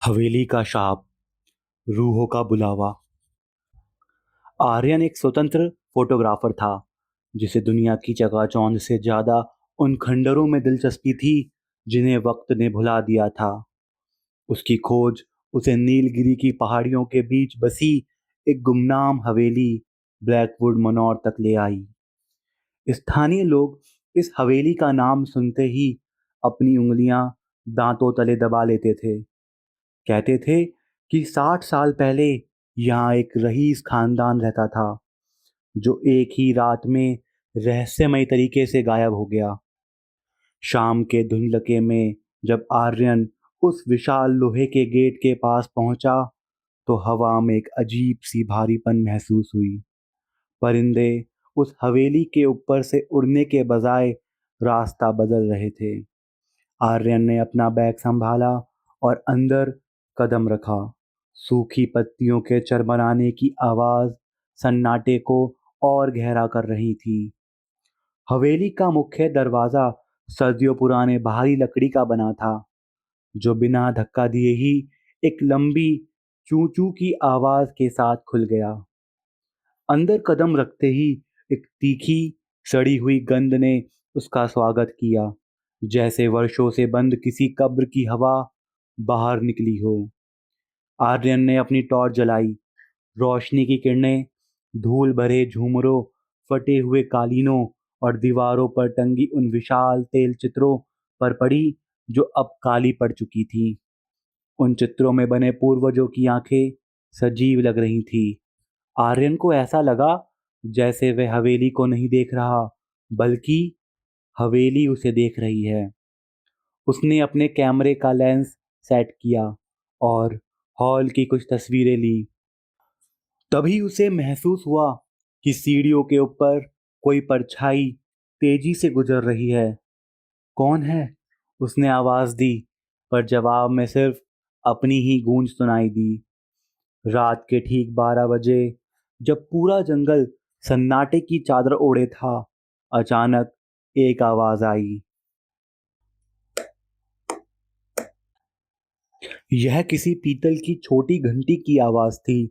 हवेली का शाप, रूहों का बुलावा। आर्यन एक स्वतंत्र फोटोग्राफर था जिसे दुनिया की चकाचौंध से ज्यादा उन खंडरों में दिलचस्पी थी जिन्हें वक्त ने भुला दिया था। उसकी खोज उसे नीलगिरी की पहाड़ियों के बीच बसी एक गुमनाम हवेली ब्लैकवुड मनोर तक ले आई। स्थानीय लोग इस हवेली का नाम सुनते ही अपनी उंगलियां दांतों तले दबा लेते थे। कहते थे कि 60 साल पहले यहाँ एक रईस खानदान रहता था जो एक ही रात में रहस्यमय तरीके से गायब हो गया। शाम के धुंधलके में जब आर्यन उस विशाल लोहे के गेट के पास पहुंचा तो हवा में एक अजीब सी भारीपन महसूस हुई। परिंदे उस हवेली के ऊपर से उड़ने के बजाय रास्ता बदल रहे थे। आर्यन ने अपना बैग संभाला और अंदर कदम रखा। सूखी पत्तियों के चरमराने की आवाज सन्नाटे को और गहरा कर रही थी। हवेली का मुख्य दरवाजा सदियों पुराने भारी लकड़ी का बना था जो बिना धक्का दिए ही एक लंबी चू चू की आवाज के साथ खुल गया। अंदर कदम रखते ही एक तीखी सड़ी हुई गंध ने उसका स्वागत किया, जैसे वर्षों से बंद किसी कब्र की हवा बाहर निकली हो। आर्यन ने अपनी टॉर्च जलाई। रोशनी की किरणें धूल भरे झूमरों, फटे हुए कालीनों और दीवारों पर टंगी उन विशाल तेल चित्रों पर पड़ी जो अब काली पड़ चुकी थी। उन चित्रों में बने पूर्वजों की आंखें सजीव लग रही थी। आर्यन को ऐसा लगा जैसे वह हवेली को नहीं देख रहा, बल्कि हवेली उसे देख रही है। उसने अपने कैमरे का लेंस सेट किया और हॉल की कुछ तस्वीरें ली। तभी उसे महसूस हुआ कि सीढ़ियों के ऊपर कोई परछाई तेजी से गुजर रही है। कौन है? उसने आवाज दी, पर जवाब में सिर्फ अपनी ही गूंज सुनाई दी। रात के ठीक 12 बजे, जब पूरा जंगल सन्नाटे की चादर ओढ़े था, अचानक एक आवाज आई। यह किसी पीतल की छोटी घंटी की आवाज थी।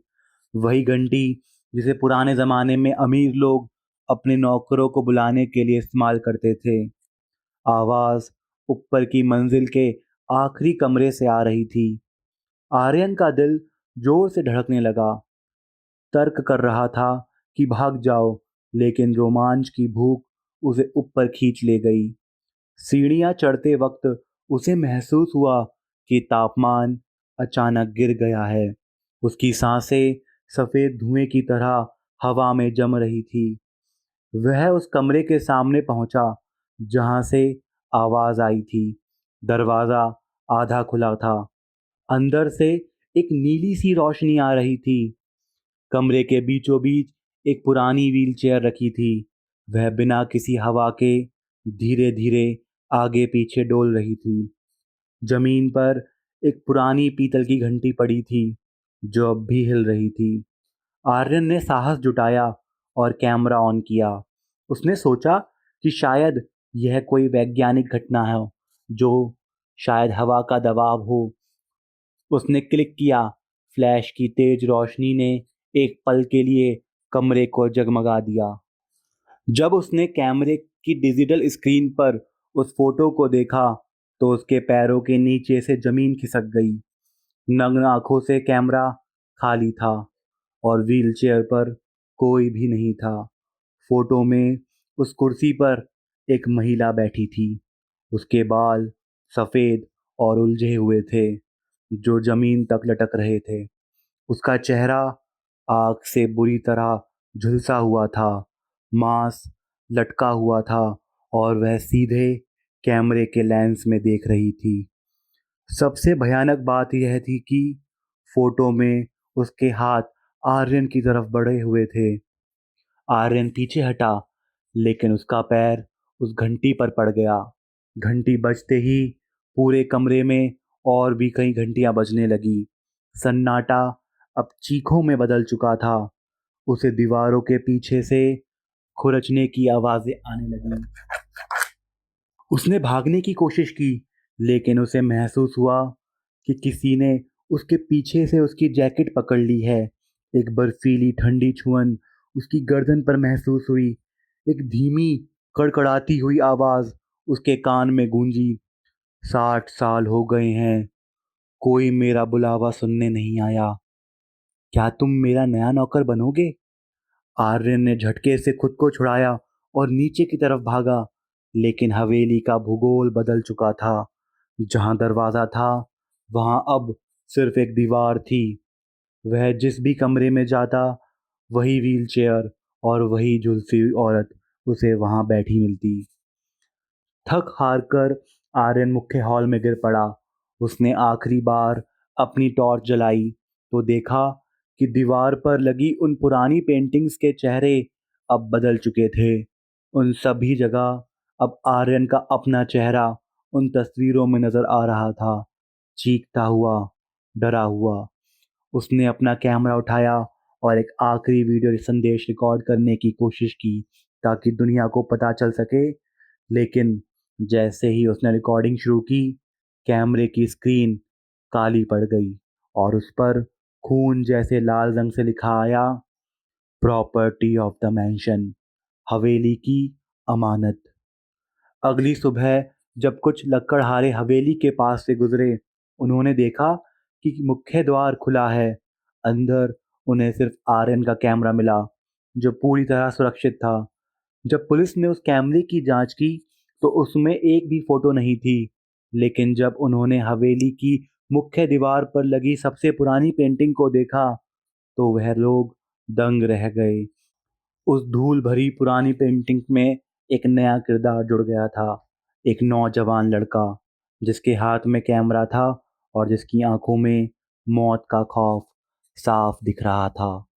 वही घंटी जिसे पुराने जमाने में अमीर लोग अपने नौकरों को बुलाने के लिए इस्तेमाल करते थे। आवाज ऊपर की मंजिल के आखिरी कमरे से आ रही थी। आर्यन का दिल जोर से धड़कने लगा। तर्क कर रहा था कि भाग जाओ, लेकिन रोमांच की भूख उसे ऊपर खींच ले गई। सीढ़ियां चढ़ते वक्त उसे महसूस हुआ कि तापमान अचानक गिर गया है। उसकी सांसें सफेद धुएं की तरह हवा में जम रही थी। वह उस कमरे के सामने पहुंचा जहां से आवाज आई थी। दरवाजा आधा खुला था। अंदर से एक नीली सी रोशनी आ रही थी। कमरे के बीचों बीच एक पुरानी व्हीलचेयर रखी थी। वह बिना किसी हवा के धीरे धीरे आगे पीछे डोल रही थी। जमीन पर एक पुरानी पीतल की घंटी पड़ी थी जो अब भी हिल रही थी। आर्यन ने साहस जुटाया और कैमरा ऑन किया। उसने सोचा कि शायद यह कोई वैज्ञानिक घटना है, जो शायद हवा का दबाव हो। उसने क्लिक किया। फ्लैश की तेज रोशनी ने एक पल के लिए कमरे को जगमगा दिया। जब उसने कैमरे की डिजिटल स्क्रीन पर उस फोटो को देखा तो उसके पैरों के नीचे से जमीन खिसक गई। नग्न आंखों से कैमरा खाली था और व्हीलचेयर पर कोई भी नहीं था। फोटो में उस कुर्सी पर एक महिला बैठी थी। उसके बाल सफेद और उलझे हुए थे जो जमीन तक लटक रहे थे। उसका चेहरा आग से बुरी तरह झुलसा हुआ था। मांस लटका हुआ था और वह सीधे कैमरे के लेंस में देख रही थी। सबसे भयानक बात यह थी कि फोटो में उसके हाथ आर्यन की तरफ बढ़े हुए थे। आर्यन पीछे हटा, लेकिन उसका पैर उस घंटी पर पड़ गया। घंटी बजते ही पूरे कमरे में और भी कई घंटियां बजने लगी। सन्नाटा अब चीखों में बदल चुका था। उसे दीवारों के पीछे से खुरचने की आवाजें आने लगी। उसने भागने की कोशिश की, लेकिन उसे महसूस हुआ कि किसी ने उसके पीछे से उसकी जैकेट पकड़ ली है। एक बर्फीली ठंडी छुअन उसकी गर्दन पर महसूस हुई। एक धीमी कड़कड़ाती हुई आवाज उसके कान में गूंजी। 60 साल हो गए हैं, कोई मेरा बुलावा सुनने नहीं आया। क्या तुम मेरा नया नौकर बनोगे? आर्यन ने झटके से खुद को छुड़ाया और नीचे की तरफ भागा, लेकिन हवेली का भूगोल बदल चुका था। जहां दरवाजा था, वहां अब सिर्फ एक दीवार थी। वह जिस भी कमरे में जाता, वही व्हीलचेयर और वही झुलसी हुई औरत उसे वहां बैठी मिलती। थक हार कर आर्यन मुख्य हॉल में गिर पड़ा। उसने आखिरी बार अपनी टॉर्च जलाई तो देखा कि दीवार पर लगी उन पुरानी पेंटिंग्स के चेहरे अब बदल चुके थे। उन सभी जगह अब आर्यन का अपना चेहरा उन तस्वीरों में नजर आ रहा था, चीखता हुआ, डरा हुआ। उसने अपना कैमरा उठाया और एक आखिरी वीडियो संदेश रिकॉर्ड करने की कोशिश की ताकि दुनिया को पता चल सके। लेकिन जैसे ही उसने रिकॉर्डिंग शुरू की, कैमरे की स्क्रीन काली पड़ गई और उस पर खून जैसे लाल रंग से लिखा आया, प्रॉपर्टी ऑफ द मैंशन, हवेली की अमानत। अगली सुबह जब कुछ लकड़हारे हवेली के पास से गुजरे, उन्होंने देखा कि मुख्य द्वार खुला है। अंदर उन्हें सिर्फ आर्यन का कैमरा मिला, जो पूरी तरह सुरक्षित था। जब पुलिस ने उस कैमरे की जांच की तो उसमें एक भी फोटो नहीं थी। लेकिन जब उन्होंने हवेली की मुख्य दीवार पर लगी सबसे पुरानी पेंटिंग को देखा तो वह लोग दंग रह गए। उस धूल भरी पुरानी पेंटिंग में एक नया किरदार जुड़ गया था। एक नौजवान लड़का जिसके हाथ में कैमरा था और जिसकी आंखों में मौत का खौफ साफ दिख रहा था।